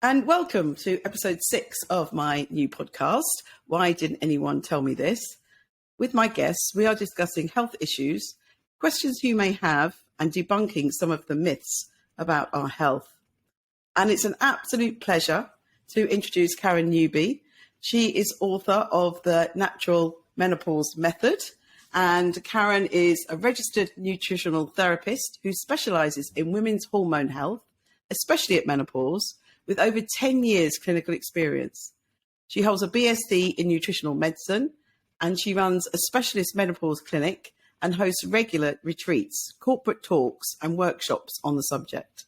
and welcome to episode 6 of my new podcast, Why Didn't Anyone Tell Me This? With my guests, we are discussing health issues, questions you may have, and debunking some of the myths about our health. And it's an absolute pleasure to introduce Karen Newby. She is author of the Natural Menopause Method, and Karen is a registered nutritional therapist who specialises in women's hormone health, especially at menopause, with over 10 years clinical experience. She holds a BSc in nutritional medicine, and she runs a specialist menopause clinic and hosts regular retreats, corporate talks and workshops on the subject.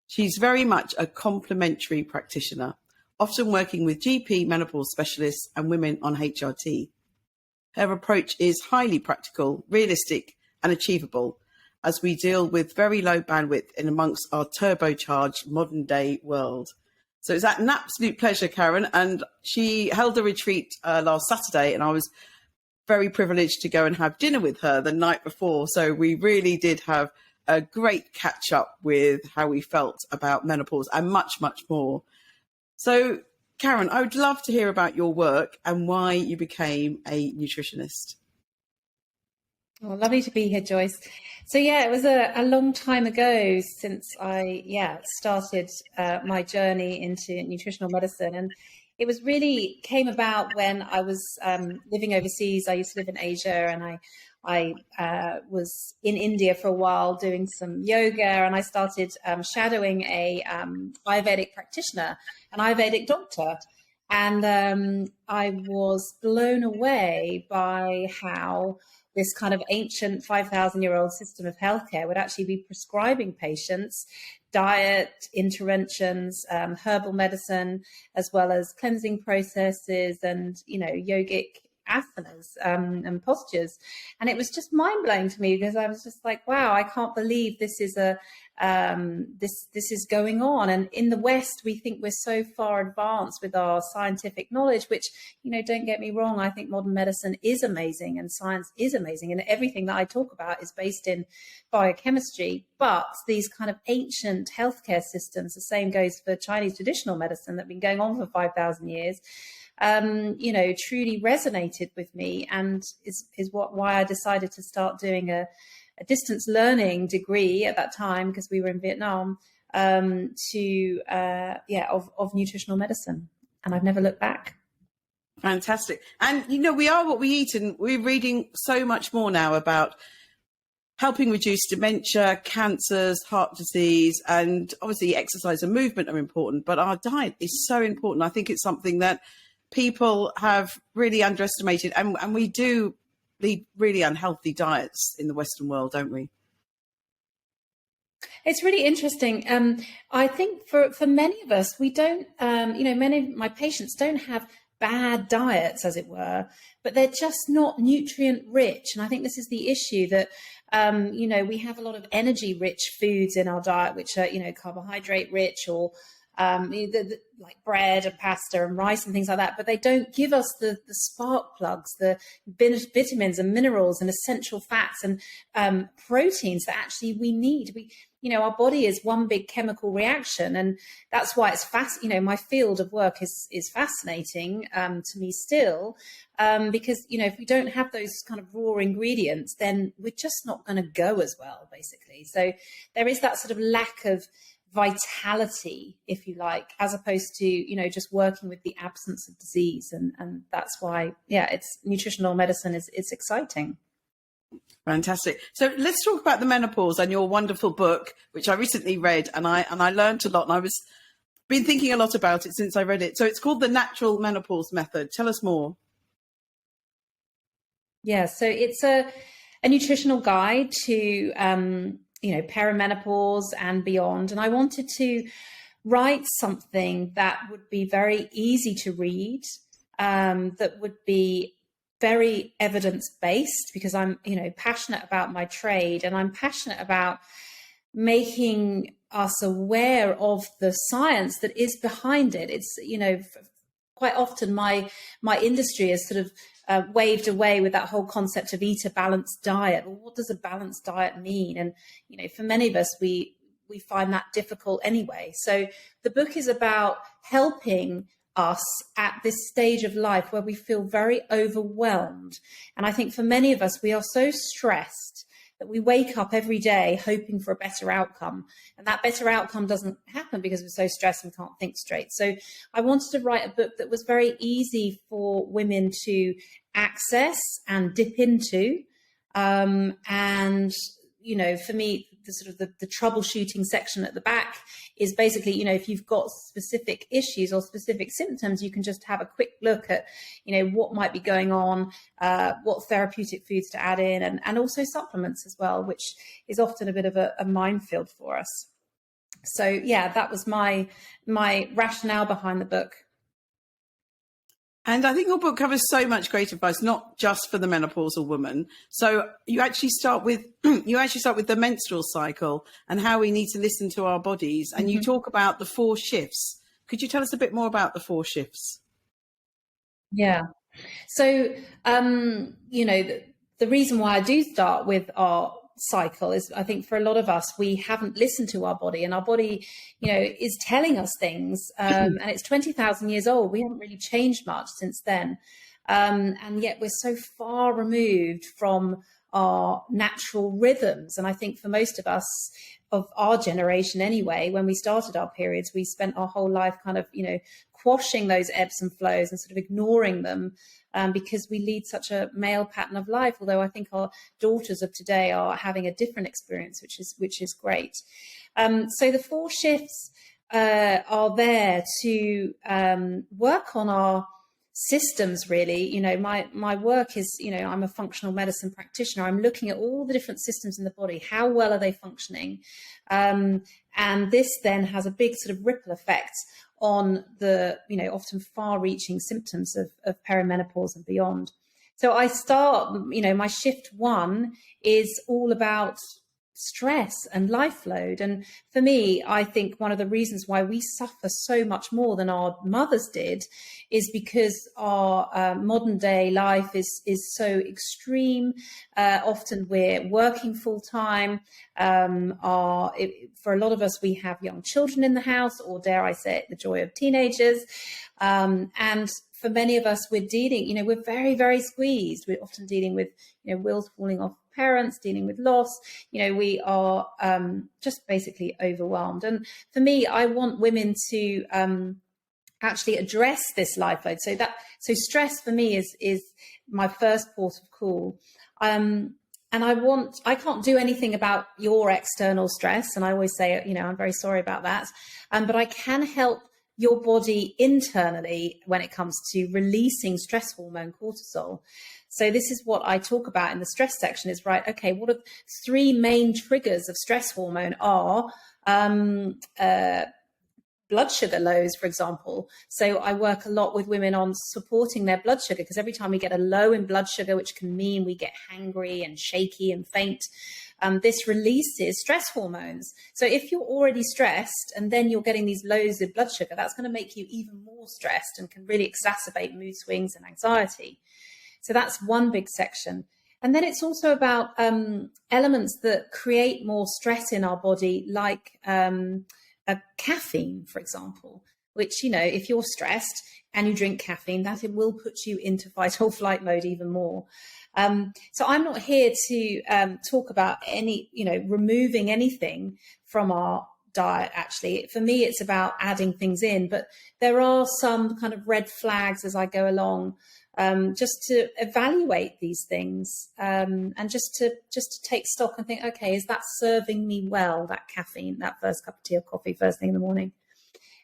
She's very much a complementary practitioner, often working with GP menopause specialists and women on HRT. Her approach is highly practical, realistic and achievable as we deal with very low bandwidth in amongst our turbocharged modern day world. So it's an absolute pleasure, Karen. And she held a retreat last Saturday, and I was very privileged to go and have dinner with her the night before. So we really did have a great catch up with how we felt about menopause and much, much more. So, Karen, I would love to hear about your work and why you became a nutritionist. Well, lovely to be here, Joyce. So, it was a long time ago since I started my journey into nutritional medicine. And it was really came about when I was living overseas. I used to live in Asia, and I was in India for a while doing some yoga, and I started shadowing a Ayurvedic practitioner, an Ayurvedic doctor. And I was blown away by how this kind of ancient 5,000-year-old system of healthcare would actually be prescribing patients diet, interventions, herbal medicine, as well as cleansing processes and, yogic asanas and postures. And it was just mind blowing to me because I was just like, wow, I can't believe this is this is going on. And in the West, we think we're so far advanced with our scientific knowledge, which, don't get me wrong, I think modern medicine is amazing and science is amazing. And everything that I talk about is based in biochemistry. But these kind of ancient healthcare systems, the same goes for Chinese traditional medicine that have been going on for 5,000 years, truly resonated with me, and is why I decided to start doing a distance learning degree at that time, because we were in Vietnam, of nutritional medicine. And I've never looked back. Fantastic. And, we are what we eat, and we're reading so much more now about helping reduce dementia, cancers, heart disease, and obviously exercise and movement are important, but our diet is so important. I think it's something that people have really underestimated, and we do lead really unhealthy diets in the Western world, don't we? It's really interesting. I think for many of us, we don't, many of my patients don't have bad diets, as it were, but they're just not nutrient rich. And I think this is the issue that, we have a lot of energy rich foods in our diet, which are, carbohydrate rich, or like bread and pasta and rice and things like that, but they don't give us the spark plugs, the vitamins and minerals and essential fats and proteins that actually we need. Our body is one big chemical reaction, and that's why it's my field of work is fascinating to me still, because if we don't have those kind of raw ingredients, then we're just not going to go as well, basically. So there is that sort of lack of vitality, if you like, as opposed to just working with the absence of disease, and that's why it's nutritional medicine is exciting. Fantastic. So let's talk about the menopause and your wonderful book, which I recently read, and I learned a lot, and I been thinking a lot about it since I read it. So it's called the Natural Menopause Method. Tell us more. So it's a nutritional guide to perimenopause and beyond. And I wanted to write something that would be very easy to read, that would be very evidence-based, because I'm, passionate about my trade, and I'm passionate about making us aware of the science that is behind it. It's, quite often my industry is sort of waved away with that whole concept of eat a balanced diet. Well, what does a balanced diet mean? And, for many of us, we we find that difficult anyway. So the book is about helping us at this stage of life where we feel very overwhelmed. And I think for many of us, we are so stressed that we wake up every day hoping for a better outcome. And that better outcome doesn't happen because we're so stressed and can't think straight. So I wanted to write a book that was very easy for women to access and dip into. And, you know, for me, the sort of the troubleshooting section at the back is basically, you know, if you've got specific issues or specific symptoms, you can just have a quick look at, you know, what might be going on, what therapeutic foods to add in, and also supplements as well, which is often a bit of a minefield for us. So yeah, that was my rationale behind the book. And I think your book covers so much great advice, not just for the menopausal woman. So you actually start with the menstrual cycle and how we need to listen to our bodies. And you talk about the 4 shifts. Could you tell us a bit more about the 4 shifts? Yeah. So, you know, the reason why I do start with our cycle is, I think for a lot of us, we haven't listened to our body, and our body, you know, is telling us things, and it's 20,000 years old. We haven't really changed much since then, and yet we're so far removed from our natural rhythms. And I think for most of us, of our generation anyway, when we started our periods, we spent our whole life kind of, you know, quashing those ebbs and flows and sort of ignoring them, because we lead such a male pattern of life. Although I think our daughters of today are having a different experience, which is great. So the 4 shifts are there to work on our systems, really. You know, my work is, you know, I'm a functional medicine practitioner. I'm looking at all the different systems in the body. How well are they functioning? And this then has a big sort of ripple effect on the, you know, often far-reaching symptoms of perimenopause and beyond. So I start, you know, my shift 1 is all about stress and life load. And for me, I think one of the reasons why we suffer so much more than our mothers did is because our modern day life is so extreme. Often we're working full time. For a lot of us, we have young children in the house, or dare I say it, the joy of teenagers. And for many of us, we're dealing, you know, we're very, very squeezed. We're often dealing with, you know, wheels falling off parents, dealing with loss. You know, we are just basically overwhelmed. And for me, I want women to actually address this life load. So stress for me is my first port of call. And I can't do anything about your external stress. And I always say, you know, I'm very sorry about that. But I can help your body internally when it comes to releasing stress hormone cortisol. So this is what I talk about in the stress section is, right, okay, what are 3 main triggers of stress hormone are blood sugar lows, for example. So I work a lot with women on supporting their blood sugar, because every time we get a low in blood sugar, which can mean we get hangry and shaky and faint, this releases stress hormones. So if you're already stressed and then you're getting these lows in blood sugar, that's going to make you even more stressed and can really exacerbate mood swings and anxiety. So that's one big section. And then it's also about elements that create more stress in our body, like caffeine, for example, which, you know, if you're stressed and you drink caffeine, that it will put you into fight or flight mode even more. So I'm not here to talk about any, you know, removing anything from our diet. Actually, for me, it's about adding things in, but there are some kind of red flags as I go along, just to evaluate these things, and just to take stock and think, okay, is that serving me well, that caffeine, that first cup of tea or coffee first thing in the morning?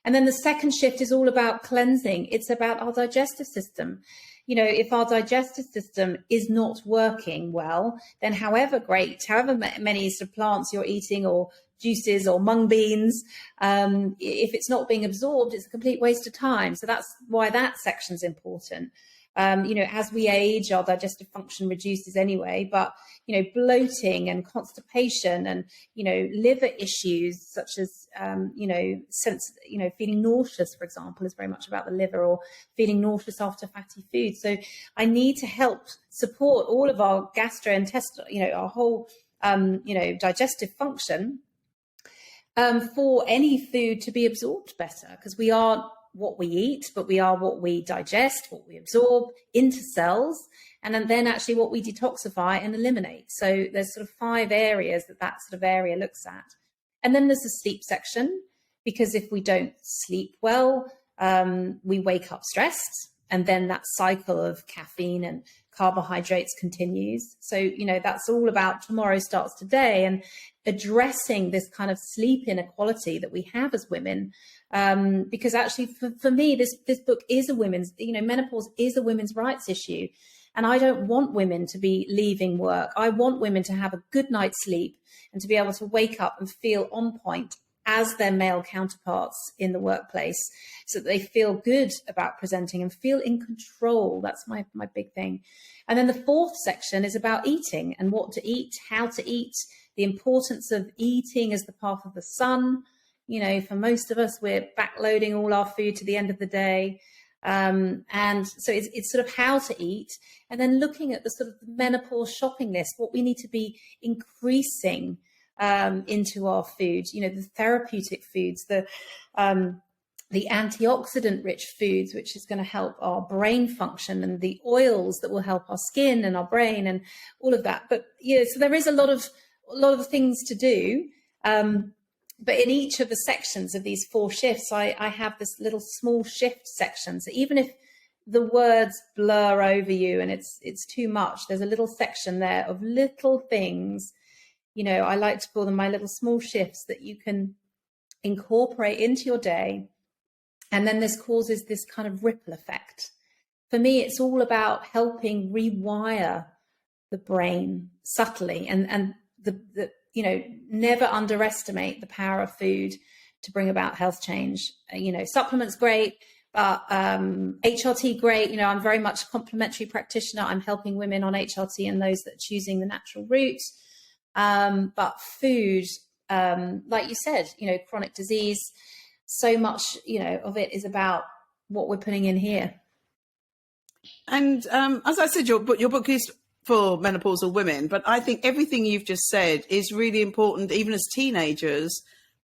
And then the second shift is all about cleansing. It's about our digestive system. You know, if our digestive system is not working well, then however great, however many sort of plants you're eating or juices or mung beans, if it's not being absorbed, it's a complete waste of time. So that's why that section's important. You know, as we age, our digestive function reduces anyway, but, you know, bloating and constipation and, you know, liver issues such as, you know, feeling nauseous, for example, is very much about the liver, or feeling nauseous after fatty food. So I need to help support all of our gastrointestinal, you know, our whole, you know, digestive function. for any food to be absorbed better, because we are what we eat, but we are what we digest, what we absorb into cells, and then actually what we detoxify and eliminate. So there's sort of 5 areas that sort of area looks at. And then there's the sleep section, because if we don't sleep well, we wake up stressed, and then that cycle of caffeine and carbohydrates continues. So, you know, that's all about tomorrow starts today, and addressing this kind of sleep inequality that we have as women. Because actually for me, this book is a women's, you know, menopause is a women's rights issue. And I don't want women to be leaving work. I want women to have a good night's sleep and to be able to wake up and feel on point as their male counterparts in the workplace, so that they feel good about presenting and feel in control. That's my big thing. And then the 4th section is about eating and what to eat, how to eat, the importance of eating as the path of the sun. You know, for most of us, we're backloading all our food to the end of the day. And so it's sort of how to eat, and then looking at the sort of menopause shopping list, what we need to be increasing into our food, you know, the therapeutic foods, the antioxidant rich foods, which is going to help our brain function, and the oils that will help our skin and our brain and all of that. But yeah, so there is a lot of things to do. But in each of the sections of these 4 shifts, I have this little small shift section. So even if the words blur over you and it's too much, there's a little section there of little things. You know, I like to call them my little small shifts that you can incorporate into your day. And then this causes this kind of ripple effect. For me, it's all about helping rewire the brain subtly, and the you know, never underestimate the power of food to bring about health change. You know, supplements great, but HRT great. You know, I'm very much a complementary practitioner. I'm helping women on HRT and those that are choosing the natural route. But food, like you said, you know, chronic disease, so much, you know, of it is about what we're putting in here. And as I said, your book is for menopausal women, but I think everything you've just said is really important, even as teenagers,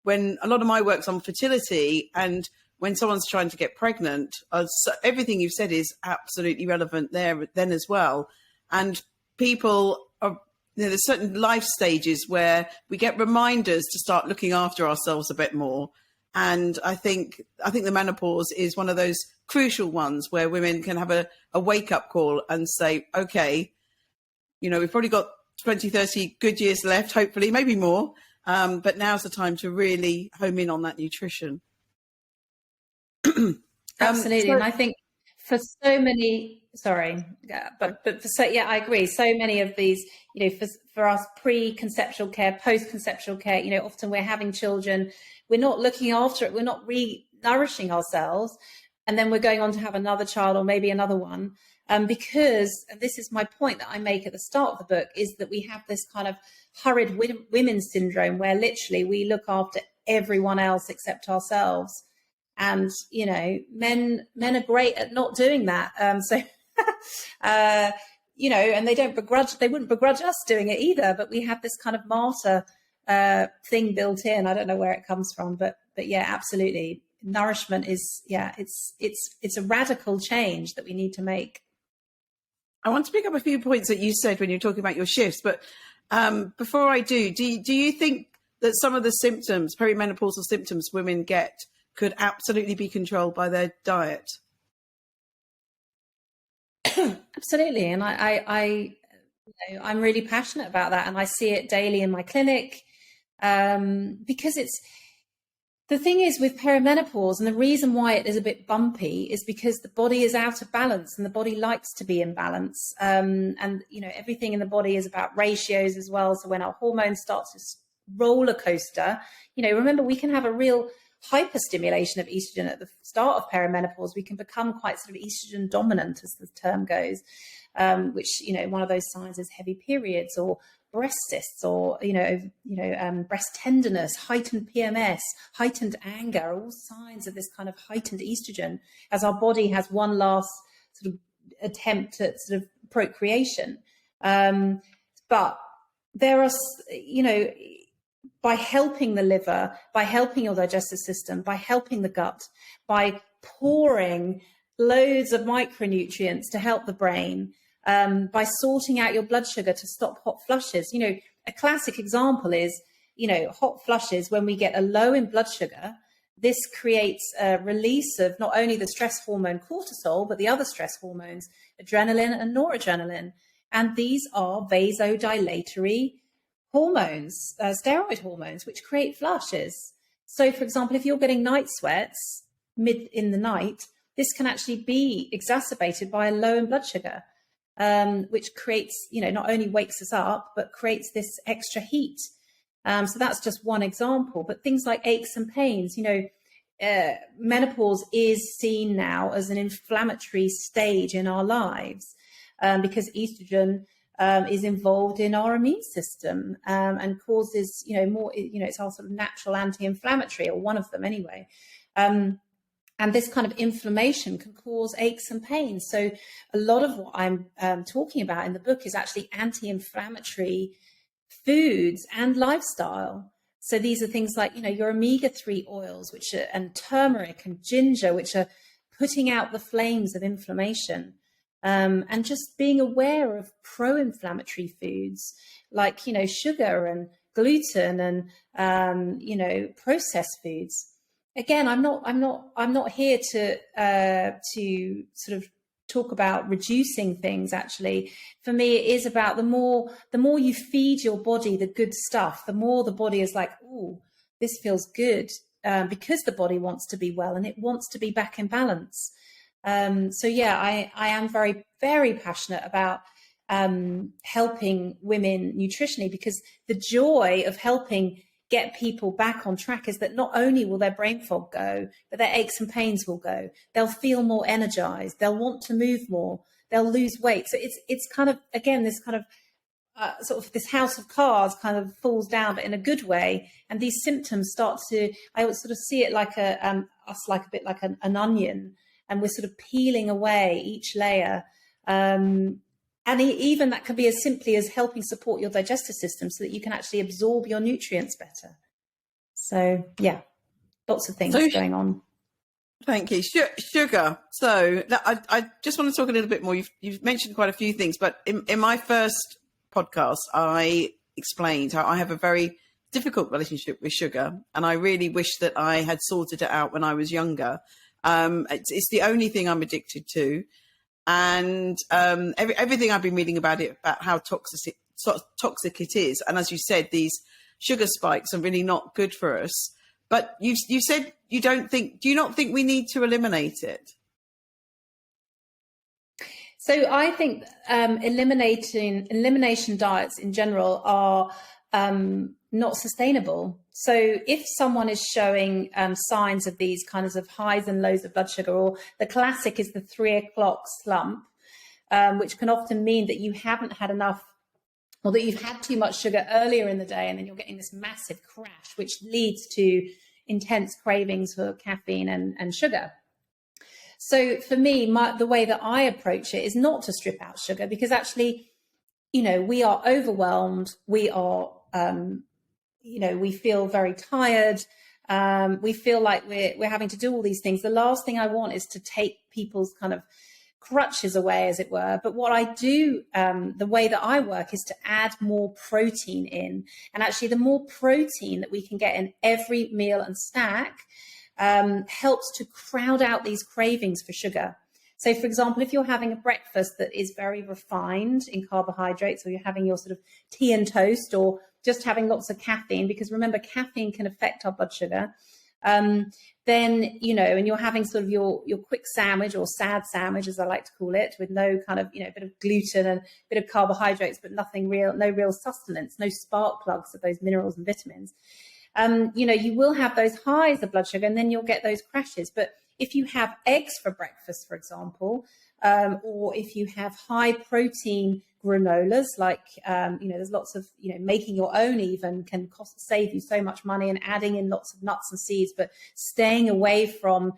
when a lot of my work's on fertility, and when someone's trying to get pregnant, so everything you've said is absolutely relevant there then as well. And people are, you know, there's certain life stages where we get reminders to start looking after ourselves a bit more. And I think the menopause is one of those crucial ones where women can have a wake-up call and say, okay, you know, we've probably got 20, 30 good years left, hopefully, maybe more. But now's the time to really home in on that nutrition. Absolutely. And I think for so many, but for so, yeah, I agree. So many of these, you know, for us, pre-conceptual care, post-conceptual care, you know, often we're having children, we're not looking after it, we're not re-nourishing ourselves, and then we're going on to have another child or maybe another one. Because, and this is my point that I make at the start of the book, is that we have this kind of hurried women syndrome where literally we look after everyone else except ourselves. And, you know, men are great at not doing that. You know, and they wouldn't begrudge us doing it either, but we have this kind of martyr thing built in. I don't know where it comes from, but yeah, absolutely. Nourishment is, yeah, it's a radical change that we need to make. I want to pick up a few points that you said when you're talking about your shifts, but before I do you think that some of the symptoms, perimenopausal symptoms women get, could absolutely be controlled by their diet? Absolutely. And I'm really passionate about that. And I see it daily in my clinic, because the thing is with perimenopause, and the reason why it is a bit bumpy is because the body is out of balance, and the body likes to be in balance. And, you know, everything in the body is about ratios as well. So when our hormones start to roller coaster, you know, remember, we can have a real hyperstimulation of estrogen at the start of perimenopause. We can become quite sort of estrogen dominant, as the term goes, which, you know, one of those signs is heavy periods or breast cysts, or breast tenderness, heightened PMS, heightened anger, all signs of this kind of heightened estrogen, as our body has one last sort of attempt at sort of procreation. But there are, you know, by helping the liver, by helping your digestive system, by helping the gut, by pouring loads of micronutrients to help the brain, by sorting out your blood sugar to stop hot flushes. You know, a classic example is, you know, hot flushes. When we get a low in blood sugar, this creates a release of not only the stress hormone cortisol, but the other stress hormones, adrenaline and noradrenaline. And these are vasodilatory hormones, steroid hormones, which create flushes. So, for example, if you're getting night sweats mid in the night, this can actually be exacerbated by a low in blood sugar, which creates, you know, not only wakes us up, but creates this extra heat. So that's just one example. But things like aches and pains, you know, menopause is seen now as an inflammatory stage in our lives, because estrogen is involved in our immune system, and causes, you know, more, you know, it's our sort of natural anti-inflammatory, or one of them anyway. And this kind of inflammation can cause aches and pains. So a lot of what I'm talking about in the book is actually anti-inflammatory foods and lifestyle. So these are things like, you know, your omega-3 oils, which are, and turmeric and ginger, which are putting out the flames of inflammation. And just being aware of pro-inflammatory foods like, you know, sugar and gluten and, you know, processed foods. Again, I'm not here to sort of talk about reducing things. Actually, for me, it is about the more you feed your body the good stuff, the more the body is like, oh, this feels good, because the body wants to be well and it wants to be back in balance. So yeah, I am very, very passionate about helping women nutritionally, because the joy of helping get people back on track is that not only will their brain fog go, but their aches and pains will go. They'll feel more energized. They'll want to move more. They'll lose weight. So it's kind of, again, this kind of sort of this house of cards kind of falls down, but in a good way. And these symptoms start to, I would sort of see it like us like a bit like an onion, and we're sort of peeling away each layer. And even that can be as simply as helping support your digestive system so that you can actually absorb your nutrients better. So, yeah, lots of things going on. Thank you. Sugar. So I just want to talk a little bit more. You've mentioned quite a few things, but in my first podcast, I explained how I have a very difficult relationship with sugar. And I really wish that I had sorted it out when I was younger. It's the only thing I'm addicted to. And everything I've been reading about it, about how toxic it is. And as you said, these sugar spikes are really not good for us. But you said do you not think we need to eliminate it? So I think elimination diets in general are not sustainable. So if someone is showing signs of these kinds of highs and lows of blood sugar, or the classic is the 3 o'clock slump, which can often mean that you haven't had enough, or that you've had too much sugar earlier in the day, and then you're getting this massive crash, which leads to intense cravings for caffeine and sugar. So for me, the way that I approach it is not to strip out sugar, because actually, you know, we are overwhelmed. We are, you know, we feel very tired. We feel like we're having to do all these things. The last thing I want is to take people's kind of crutches away, as it were. But what I do, the way that I work, is to add more protein in. And actually, the more protein that we can get in every meal and snack helps to crowd out these cravings for sugar. So, for example, if you're having a breakfast that is very refined in carbohydrates, or you're having your sort of tea and toast, or just having lots of caffeine, because remember, caffeine can affect our blood sugar, then, you know, and you're having sort of your quick sandwich, or sad sandwich, as I like to call it, with no kind of, you know, bit of gluten and a bit of carbohydrates, but nothing real, no real sustenance, no spark plugs of those minerals and vitamins. You know, you will have those highs of blood sugar, and then you'll get those crashes. But if you have eggs for breakfast, for example, or if you have high protein granolas, like, you know, there's lots of, you know, making your own even can save you so much money, and adding in lots of nuts and seeds, but staying away from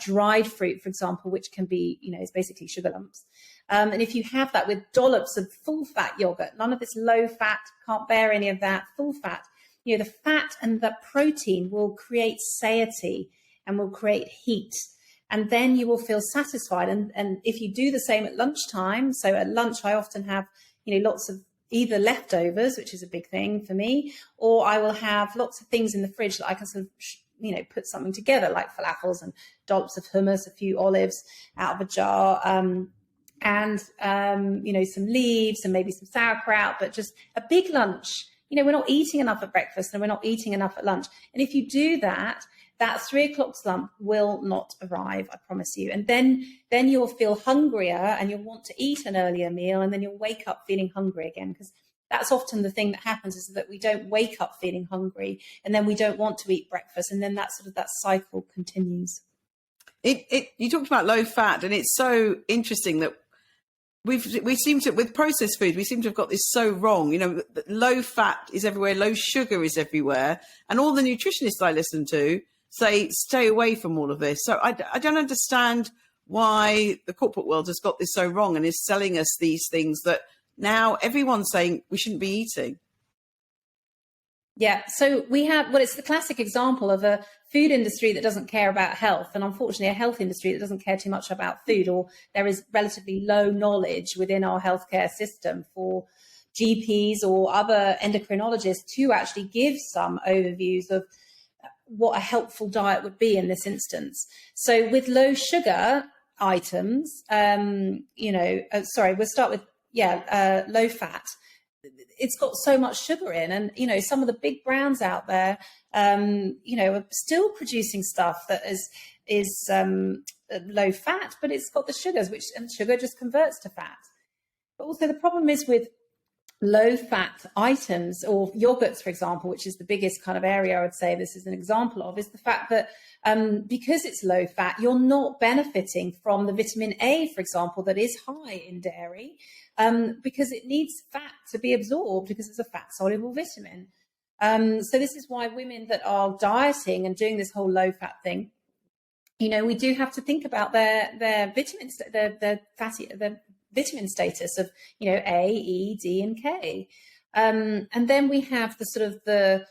dried fruit, for example, which can be, you know, is basically sugar lumps. And if you have that with dollops of full fat yogurt, none of this low fat, can't bear any of that, full fat, the fat and the protein will create satiety and will create heat. And then you will feel satisfied. And if you do the same at lunchtime, so at lunch, I often have, lots of either leftovers, which is a big thing for me, or I will have lots of things in the fridge that I can sort of, put something together, like falafels and dollops of hummus, a few olives out of a jar, and some leaves and maybe some sauerkraut, but just a big lunch. We're not eating enough at breakfast and we're not eating enough at lunch. And if you do that, that 3 o'clock slump will not arrive, I promise you. And then you'll feel hungrier and you'll want to eat an earlier meal, and then you'll wake up feeling hungry again, because that's often the thing that happens, is that we don't wake up feeling hungry and then we don't want to eat breakfast, and then that cycle continues. You talked about low fat, and it's so interesting that we seem to, with processed food, we seem to have got this so wrong. Low fat is everywhere, low sugar is everywhere, and all the nutritionists I listen to say stay away from all of this. So I don't understand why the corporate world has got this so wrong and is selling us these things that now everyone's saying we shouldn't be eating. Yeah, so we have, it's the classic example of a food industry that doesn't care about health, and unfortunately a health industry that doesn't care too much about food, or there is relatively low knowledge within our healthcare system for GPs or other endocrinologists to actually give some overviews of what a helpful diet would be in this instance. So with low sugar items, we'll start with, low fat. It's got so much sugar in, and, some of the big brands out there, are still producing stuff that is low fat, but it's got the sugars, and sugar just converts to fat. But also the problem is with low fat items, or yogurts, for example, which is the biggest kind of area I would say this is an example of, is the fact that because it's low fat, you're not benefiting from the vitamin A, for example, that is high in dairy, because it needs fat to be absorbed, because it's a fat soluble vitamin. So this is why women that are dieting and doing this whole low fat thing, we do have to think about their vitamins, their vitamin status of, A, E, D, and K. And then we have the sort of the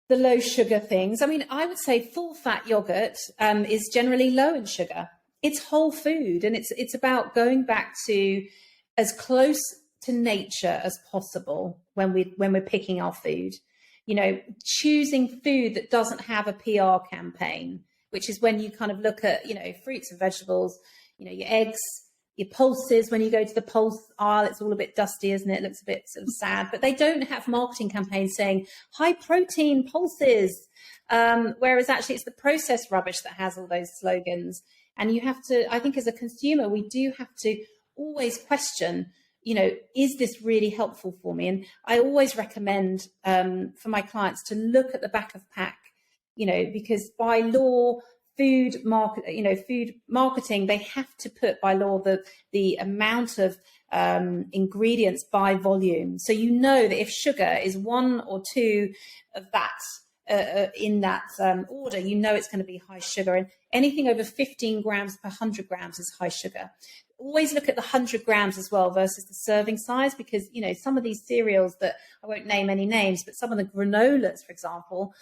low sugar things. I mean, I would say full fat yogurt is generally low in sugar. It's whole food, and it's about going back to as close to nature as possible when we're picking our food. Choosing food that doesn't have a PR campaign, which is when you kind of look at, fruits and vegetables, your eggs, your pulses. When you go to the pulse aisle, it's all a bit dusty, isn't it? It looks a bit sort of sad, but they don't have marketing campaigns saying high protein pulses. Whereas actually it's the processed rubbish that has all those slogans. And you have to, I think as a consumer, we do have to always question, is this really helpful for me? And I always recommend for my clients to look at the back of pack, because by law, food marketing, they have to put by law the amount of ingredients by volume. So that if sugar is 1 or 2 of that in that order, it's going to be high sugar, and anything over 15 grams per 100 grams is high sugar. Always look at the 100 grams as well versus the serving size, because some of these cereals that I won't name any names, but some of the granolas, for example,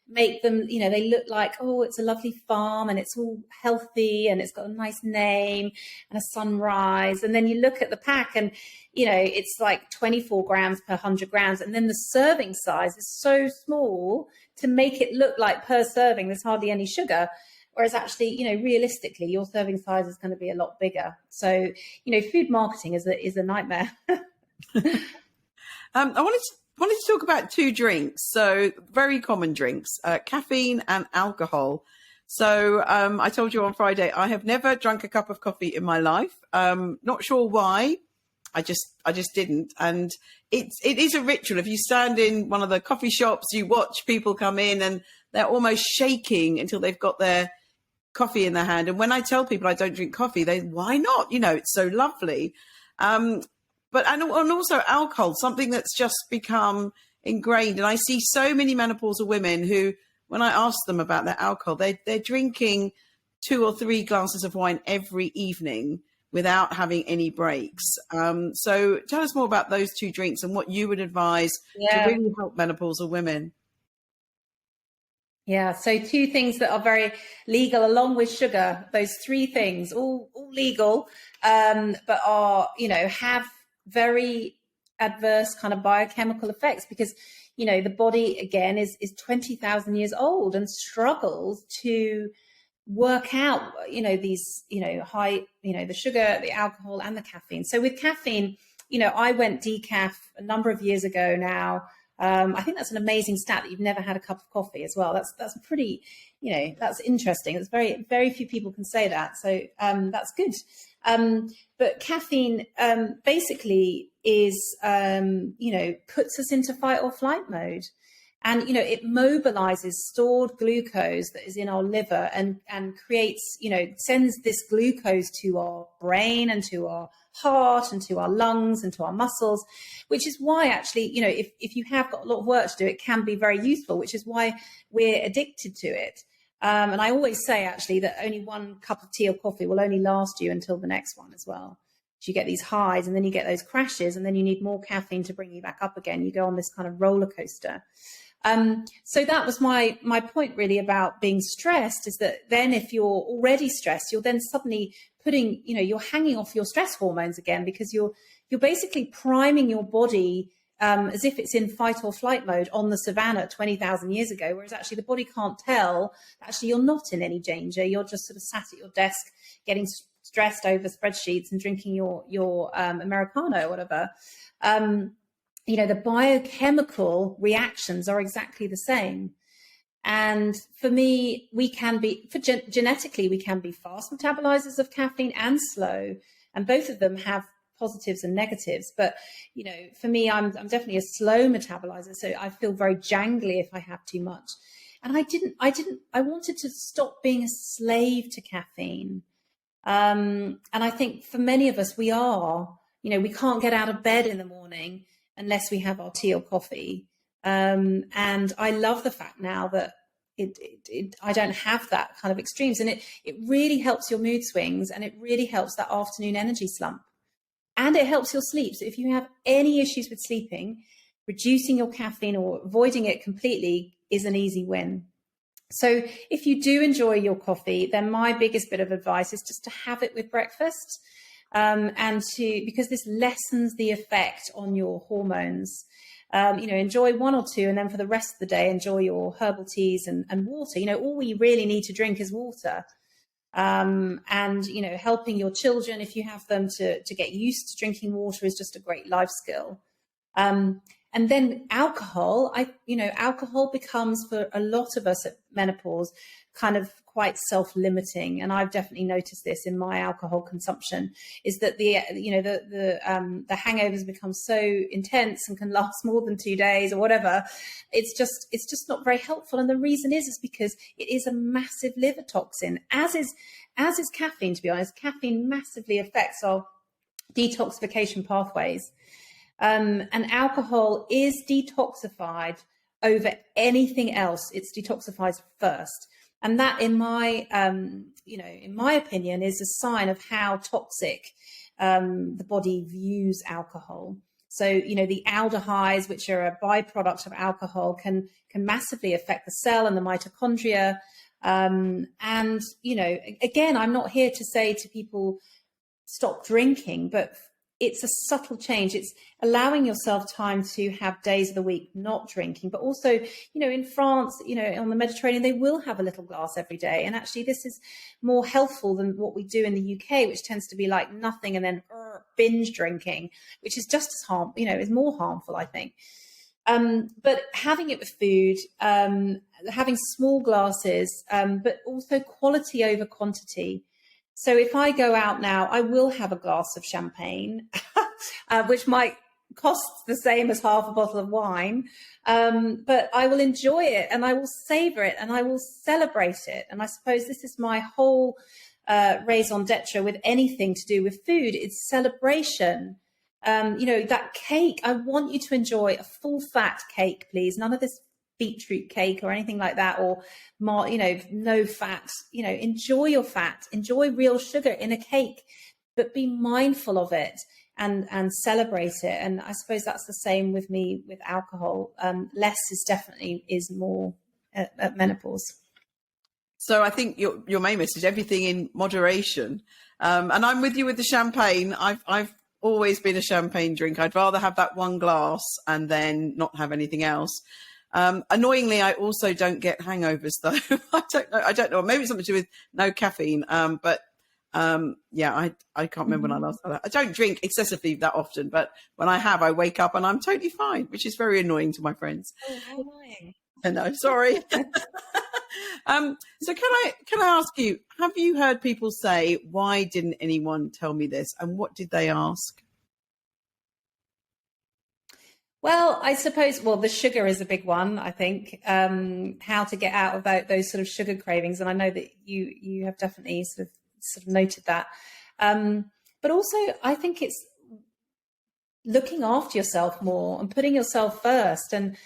make them, they look like, oh, it's a lovely farm and it's all healthy and it's got a nice name and a sunrise. And then you look at the pack and, it's like 24 grams per 100 grams. And then the serving size is so small to make it look like per serving there's hardly any sugar. Whereas actually, realistically, your serving size is going to be a lot bigger. So, food marketing is a nightmare. I wanted to talk about 2 drinks. So very common drinks, caffeine and alcohol. So I told you on Friday, I have never drunk a cup of coffee in my life. Not sure why. I just didn't. And it is a ritual. If you stand in one of the coffee shops, you watch people come in and they're almost shaking until they've got their coffee in their hand. And when I tell people I don't drink coffee, why not? It's so lovely. But also alcohol, something that's just become ingrained. And I see so many menopausal women who, when I ask them about their alcohol, they're drinking 2 or 3 glasses of wine every evening without having any breaks. So tell us more about those two drinks and what you would advise to Yeah. really help menopausal women. Yeah, so two things that are very legal along with sugar, those three things, all legal, but are, have very adverse kind of biochemical effects because, the body, again, is 20,000 years old and struggles to work out, these, high, the sugar, the alcohol and the caffeine. So with caffeine, I went decaf a number of years ago now. I think that's an amazing stat that you've never had a cup of coffee as well. That's pretty, that's interesting. It's very, very few people can say that. So that's good. But caffeine basically is, puts us into fight or flight mode. And, it mobilizes stored glucose that is in our liver and creates, sends this glucose to our brain and to our heart and to our lungs and to our muscles, which is why actually, if you have got a lot of work to do, it can be very useful, which is why we're addicted to it. And I always say actually that only one cup of tea or coffee will only last you until the next one as well. So you get these highs and then you get those crashes and then you need more caffeine to bring you back up again. You go on this kind of roller coaster. So that was my point really about being stressed, is that then if you're already stressed, you're then suddenly putting, you're hanging off your stress hormones again, because you're basically priming your body as if it's in fight or flight mode on the savannah 20,000 years ago, whereas actually the body can't tell that actually you're not in any danger. You're just sort of sat at your desk getting stressed over spreadsheets and drinking your Americano or whatever. The biochemical reactions are exactly the same. And for me, genetically, we can be fast metabolizers of caffeine and slow. And both of them have positives and negatives. But, for me, I'm definitely a slow metabolizer. So I feel very jangly if I have too much. And I wanted to stop being a slave to caffeine. And I think for many of us, we are, we can't get out of bed in the morning unless we have our tea or coffee. And I love the fact now that I don't have that kind of extremes. And it really helps your mood swings, and it really helps that afternoon energy slump. And it helps your sleep. So if you have any issues with sleeping, reducing your caffeine or avoiding it completely is an easy win. So if you do enjoy your coffee, then my biggest bit of advice is just to have it with breakfast. Because this lessens the effect on your hormones. Enjoy one or two, and then for the rest of the day, enjoy your herbal teas and water. All we really need to drink is water. Helping your children, if you have them, to get used to drinking water is just a great life skill. And then alcohol, alcohol becomes, for a lot of us at menopause, kind of quite self-limiting. And I've definitely noticed this in my alcohol consumption, is that the hangovers become so intense and can last more than 2 days or whatever. It's just not very helpful. And the reason is because it is a massive liver toxin, as is caffeine, to be honest. Caffeine massively affects our detoxification pathways. And alcohol is detoxified over anything else. It's detoxified first. And that, in my opinion, is a sign of how toxic the body views alcohol. So, the aldehydes, which are a byproduct of alcohol, can massively affect the cell and the mitochondria. Again, I'm not here to say to people, stop drinking, but it's a subtle change. It's allowing yourself time to have days of the week not drinking, but also, in France, on the Mediterranean, they will have a little glass every day. And actually, this is more healthful than what we do in the UK, which tends to be like nothing and then binge drinking, which is just as is more harmful, I think. But having it with food, having small glasses, but also quality over quantity. So if I go out now, I will have a glass of champagne, which might cost the same as half a bottle of wine, but I will enjoy it and I will savor it and I will celebrate it. And I suppose this is my whole raison d'etre with anything to do with food. It's celebration. That cake, I want you to enjoy a full fat cake, please. None of this beetroot cake or anything like that, or no fat. Enjoy your fat, enjoy real sugar in a cake. but be mindful of it and celebrate it. And I suppose that's the same with me with alcohol. Less is more at menopause. So I think your main message, everything in moderation. And I'm with you with the champagne. I've always been a champagne drinker. I'd rather have that one glass and then not have anything else. Annoyingly, I also don't get hangovers though. I don't know. Maybe it's something to do with no caffeine. Yeah, I can't remember when I last had that. I don't drink excessively that often, but when I have, I wake up and I'm totally fine, which is very annoying to my friends. Oh, how annoying. I know, sorry. So can I ask you, have you heard people say, why didn't anyone tell me this? And what did they ask? Well, I suppose, the sugar is a big one, I think, how to get out of those sort of sugar cravings. And I know that you have definitely sort of noted that. But also, I think it's looking after yourself more and putting yourself first. And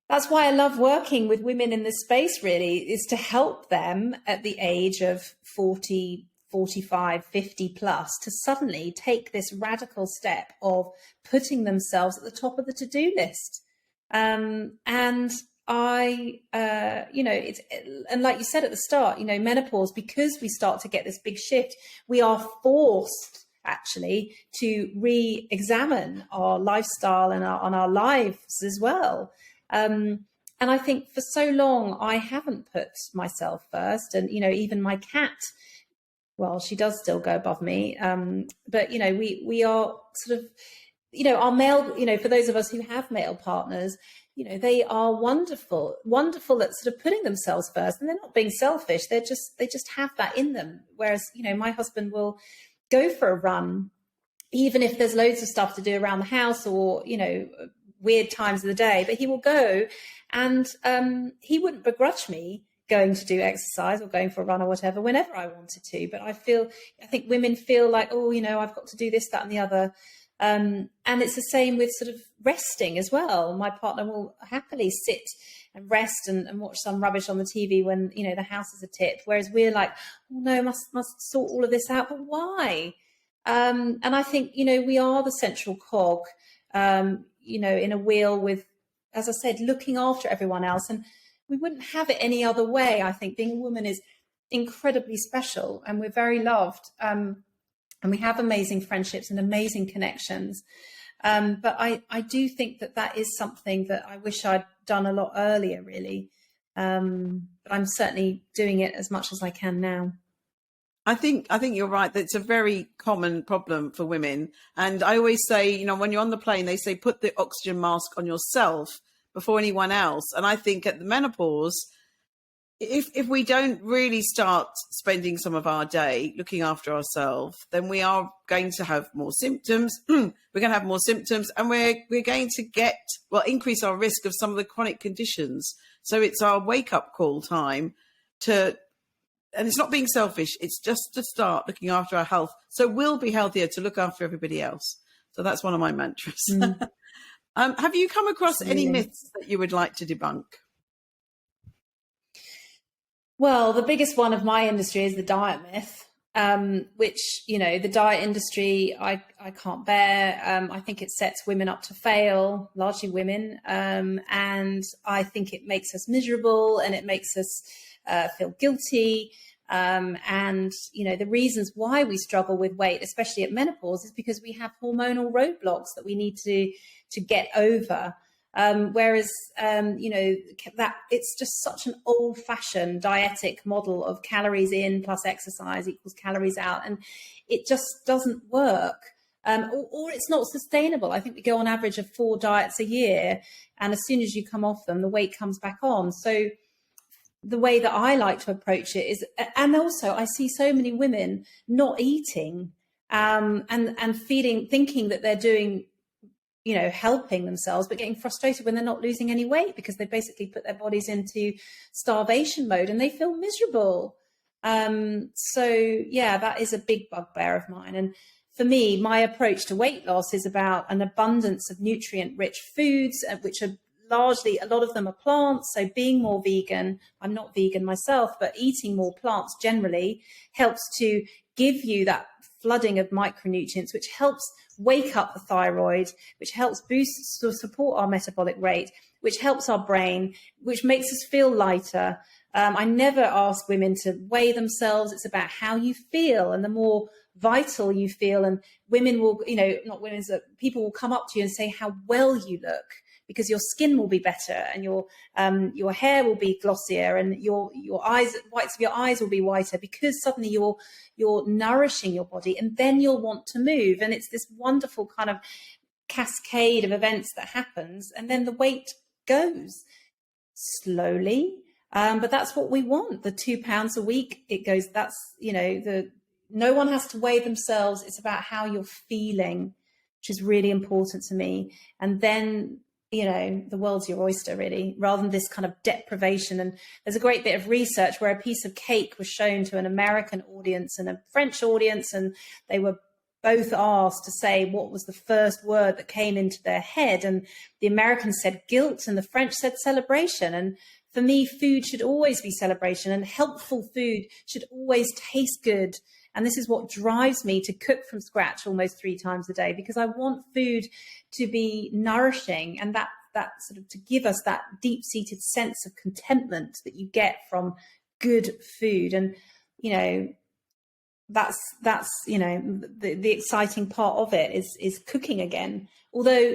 that's why I love working with women in this space, really, is to help them at the age of 40, 45, 50 plus to suddenly take this radical step of putting themselves at the top of the to-do list. And I, and like you said at the start, menopause, because we start to get this big shift, we are forced actually to re-examine our lifestyle and our lives as well. And I think for so long, I haven't put myself first. And, even my cat, well, she does still go above me. But, we are sort of, our male, for those of us who have male partners, they are wonderful at sort of putting themselves first, and they're not being selfish. They just have that in them. Whereas, my husband will go for a run, even if there's loads of stuff to do around the house or, weird times of the day, but he will go, and he wouldn't begrudge me going to do exercise or going for a run or whatever whenever I wanted to. But I think women feel like, I've got to do this, that, and the other. And it's the same with sort of resting as well. My partner will happily sit and rest and watch some rubbish on the TV when, the house is a tip. Whereas we're like, oh no, must sort all of this out. But why? And I think, we are the central cog, in a wheel with, as I said, looking after everyone else. And we wouldn't have it any other way. I think being a woman is incredibly special, and we're very loved. And we have amazing friendships and amazing connections. But I do think that is something that I wish I'd done a lot earlier, really. But I'm certainly doing it as much as I can now. I think you're right. That's a very common problem for women. And I always say, when you're on the plane, they say, put the oxygen mask on yourself before anyone else. And I think at the menopause, if we don't really start spending some of our day looking after ourselves, then we are going to have more symptoms. We're going to have more symptoms, and we're going to increase our risk of some of the chronic conditions. So it's our wake up call time and it's not being selfish. It's just to start looking after our health. So we'll be healthier to look after everybody else. So that's one of my mantras. Have you come across any myths that you would like to debunk? Well, the biggest one of my industry is the diet myth, which, the diet industry, I can't bear. I think it sets women up to fail, largely women. And I think it makes us miserable, and it makes us feel guilty. And, the reasons why we struggle with weight, especially at menopause, is because we have hormonal roadblocks that we need to get over. Whereas, that it's just such an old fashioned dietetic model of calories in plus exercise equals calories out. And it just doesn't work. Or it's not sustainable. I think we go on average of 4 diets a year. And as soon as you come off them, the weight comes back on. So the way that I like to approach it is, and also I see so many women not eating, and thinking that they're doing, helping themselves, but getting frustrated when they're not losing any weight because they basically put their bodies into starvation mode and they feel miserable. So yeah, that is a big bugbear of mine. And for me, my approach to weight loss is about an abundance of nutrient-rich foods, which are largely, a lot of them are plants. So being more vegan, I'm not vegan myself, but eating more plants generally helps to give you that flooding of micronutrients, which helps wake up the thyroid, which helps boost or support our metabolic rate, which helps our brain, which makes us feel lighter. I never ask women to weigh themselves. It's about how you feel, and the more vital you feel, and women will, not women, people will come up to you and say how well you look, because your skin will be better, and your hair will be glossier, and your whites of your eyes will be whiter, because suddenly you're nourishing your body, and then you'll want to move. And it's this wonderful kind of cascade of events that happens, and then the weight goes slowly. But that's what we want. The 2 pounds a week, it goes, that's, no one has to weigh themselves. It's about how you're feeling, which is really important to me. And then, the world's your oyster, really, rather than this kind of deprivation. And there's a great bit of research where a piece of cake was shown to an American audience and a French audience, and they were both asked to say what was the first word that came into their head. And the Americans said guilt, and the French said celebration. And for me, food should always be celebration, and helpful food should always taste good. And this is what drives me to cook from scratch almost 3 times a day, because I want food to be nourishing, and that sort of to give us that deep-seated sense of contentment that you get from good food. And, that's the exciting part of it is cooking again. Although,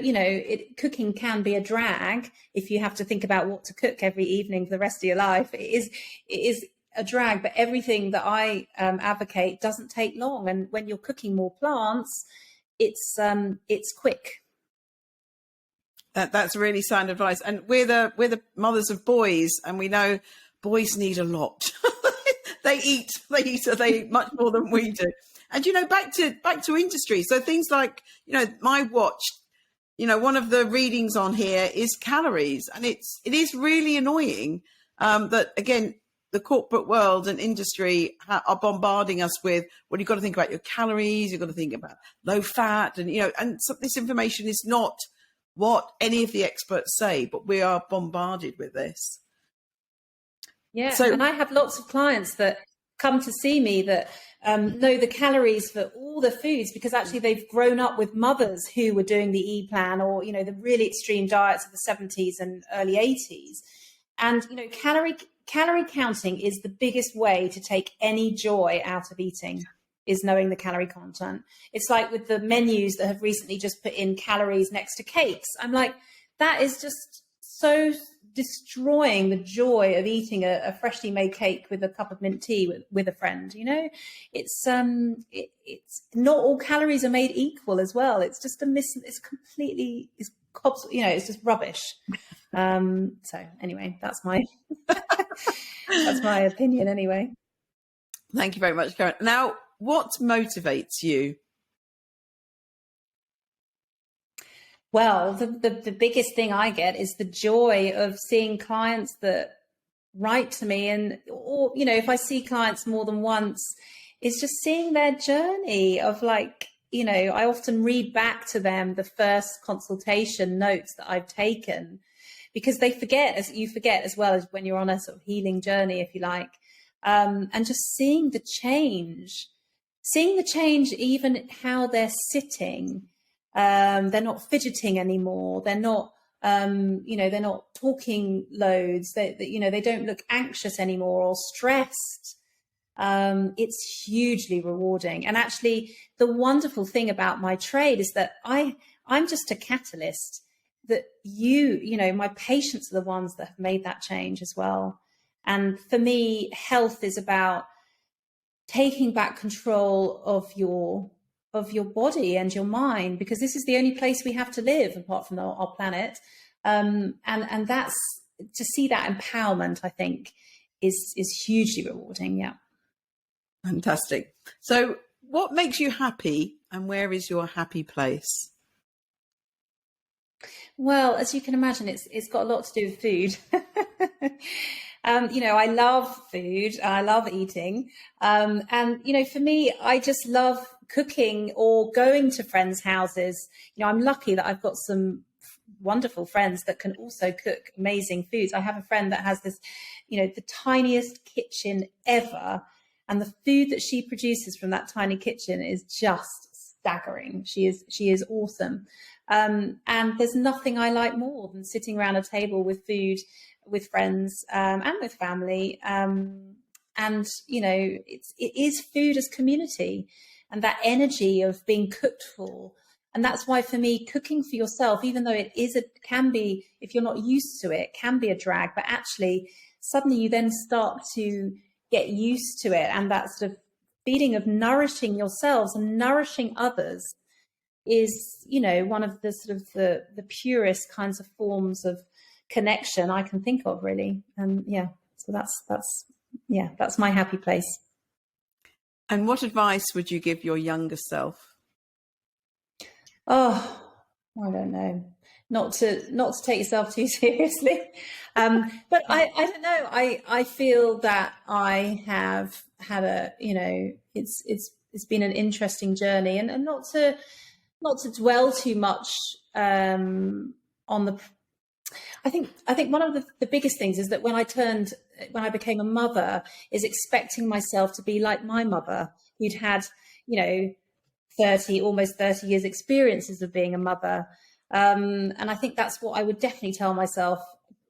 cooking can be a drag if you have to think about what to cook every evening for the rest of your life. It is a drag, but everything that I advocate doesn't take long. And when you're cooking more plants, it's quick. That's really sound advice. And we're the mothers of boys, and we know boys need a lot. They eat much more than we do. And, back to industry. So things like, my watch, one of the readings on here is calories. And it is really annoying that, again, the corporate world and industry are bombarding us with, well, you've got to think about your calories, you've got to think about low fat, and, and so this information is not what any of the experts say, but we are bombarded with this. Yeah, and I have lots of clients that come to see me that know the calories for all the foods, because actually they've grown up with mothers who were doing the E-plan, or, the really extreme diets of the 70s and early 80s. And, calorie counting is the biggest way to take any joy out of eating, is knowing the calorie content. It's like with the menus that have recently just put in calories next to cakes. I'm like, that is just so destroying the joy of eating a freshly made cake with a cup of mint tea with a friend. It's not all calories are made equal as well. It's just it's just rubbish. So anyway, that's my that's my opinion anyway. Thank you very much, Karen. Now, what motivates you? Well, the biggest thing I get is the joy of seeing clients that write to me, or if I see clients more than once, it's just seeing their journey of I often read back to them the first consultation notes that I've taken, because they forget, as you forget as well, as when you're on a sort of healing journey, if you like, and just seeing the change, even how they're sitting. They're not fidgeting anymore. They're not, they're not talking loads. They don't look anxious anymore or stressed. It's hugely rewarding. And actually, the wonderful thing about my trade is that I'm just a catalyst. That my patients are the ones that have made that change as well. And for me, health is about taking back control of your body and your mind, because this is the only place we have to live apart from our planet. And that's, to see that empowerment, I think, is hugely rewarding. Yeah. Fantastic. So what makes you happy, and where is your happy place? Well, as you can imagine, it's got a lot to do with food. I love food. I love eating. And, for me, I just love cooking or going to friends' houses. I'm lucky that I've got some wonderful friends that can also cook amazing foods. I have a friend that has this, the tiniest kitchen ever. And the food that she produces from that tiny kitchen is just staggering. She is awesome. And there's nothing I like more than sitting around a table with food, with friends, and with family. And, you know, it is food as community, and that energy of being cooked for. And that's why, for me, cooking for yourself, even though can be, if you're not used to it, can be a drag, but actually suddenly you then start to get used to it. And that sort of feeling of nourishing yourselves and nourishing others is, you know, one of the sort of the purest kinds of forms of connection I can think of, really. And yeah, so that's my happy place. And what advice would you give your younger self? Oh, I don't know. Not to take yourself too seriously. But I don't know. I feel that I have had it's been an interesting journey, and not to dwell too much on the. I think one of the biggest things is that when I became a mother, is expecting myself to be like my mother, who'd had, you know, almost 30 years experiences of being a mother. And I think that's what I would definitely tell myself,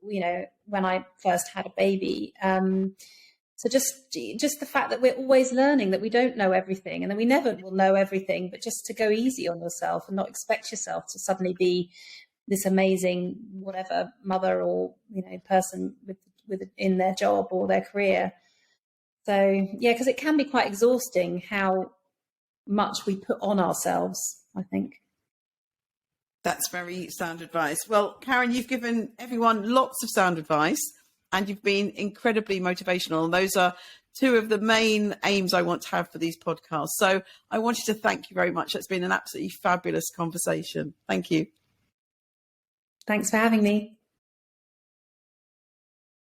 you know, when I first had a baby. So just the fact that we're always learning, that we don't know everything, and that we never will know everything, but just to go easy on yourself and not expect yourself to suddenly be this amazing whatever mother or, you know, person with in their job or their career. So yeah, because it can be quite exhausting how much we put on ourselves, I think. That's very sound advice. Well, Karen, you've given everyone lots of sound advice, and you've been incredibly motivational. And those are two of the main aims I want to have for these podcasts. So I wanted to thank you very much. It's been an absolutely fabulous conversation. Thank you. Thanks for having me.